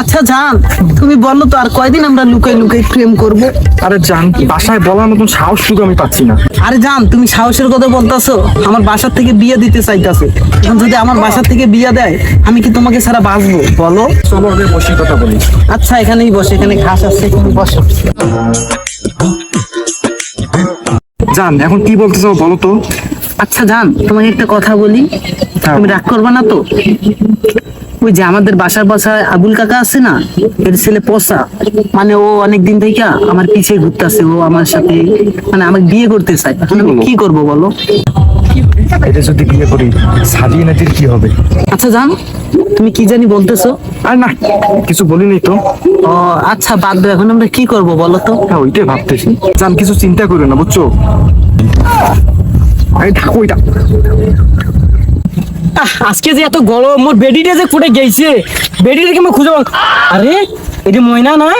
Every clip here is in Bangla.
আচ্ছা জান, তুমি বলো তো আর কয়দিন আমরা লুকাই লুকাই প্রেম করব? আরে জান, বাসায় বলার মতন সাহসটুকু আমি পাচ্ছি না। আরে জান, তুমি সাহসের কথা বলতাছো? আমার বাসার থেকে বিয়ে দিতে চাইতাছে। এখন যদি আমার বাসার থেকে বিয়ে দেয়, আমি কি তোমাকে ছাড়া বাঁচবো বলো? চলো আগে বসে কথা বলি। আচ্ছা এখানেই বসে, এখানে ঘাস আছে, এখানে বসো। জান, এখন কি বলতে চাও বলো তো? আচ্ছা জান, তোমাকে একটা কথা বলি, তুমি রাগ করবে না তো? ওই যে আমাদের বাসার বাসায় আবুল কাকা আছে না, এর ছেলে পচা, মানে ও অনেকদিন থেকে আমার পিছিয়ে ঘুরতেছে। ও আমার সাথে মানে আমাকে বিয়ে করতে চায়। এখন আমি কি করব বলো? এটা যদি বিয়ে করি, সাজিয়ে নাতির কি হবে? আচ্ছা জান, তুমি কি জানি বলতেছো? আর না, কিছু বলিনি তো। ও আচ্ছা, বাদ দাও, এখন আমরা কি করব বলো তো? হ্যাঁ, ওইটাই ভাবতেছি। জান, কিছু চিন্তা করো না, বুঝছো? আরে থাকো ওইটা। আজকে যে এত গরম, মোর বেডিটা যে ফুটে গেছে, বেডিটাকে আমি খুঁজে আরে এটা ময়না না?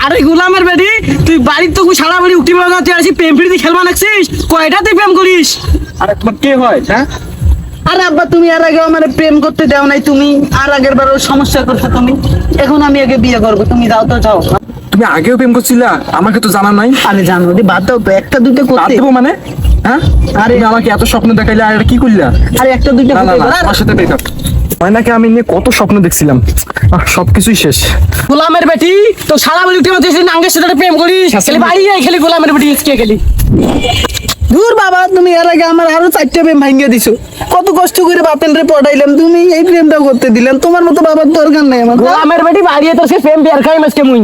আরে গোলামের বেডি, তুই বাড়ির তো সারা বাড়ি উঠি বেড়া, তুই আসি প্রেম ফিরি খেলবা লাগছিস? কয়টাতে প্রেম করিস? আরে তোমার কে হয়? হ্যাঁ, আরে আব্বা, তুমি আর আগে আমার প্রেম করতে দাও নাই, তুমি আর আগের বারও সমস্যা করছো তুমি। এখন আমি আগে বিয়ে করবো, তুমি দাও তো যাও। তুমি আগেও প্রেম করছিলা, আমাকে তো জানা নাই। আরে জানো দি, বাদ দাও তো, একটা দুটো বাদ করতে। দেবো মানে? হ্যাঁ, আরে তুমি আমাকে এত স্বপ্ন দেখাইলে, আর এটা কি করলা? আরে একটা দুটো না না হতে না, পারে। আমার সাথে ব্রেকআপ। ময়নাকে আমি নিয়ে কত স্বপ্ন দেখছিলাম, সবকিছুই শেষ। গোলামের বেটি তো সারা বাড়ি উঠে মাঝে নাঙ্গের সাথে প্রেম করিস, খালি বাড়ি যাই খালি গোলামের বেটি কে খেলি। দূর বাবা, তুমি এর আগে আমার আরো 4টা প্রেম ভাঙিয়ে দিছো। কত কষ্ট করে বাপেন রে পড়াইলাম, তুমি এই প্রেমটাও করতে দিলেন। তোমার মতো বাবার দরকার নাই আমার। গোলামের বেটি বাড়িয়ে তো সে প্রেম বের খাই মাঝকে মুই।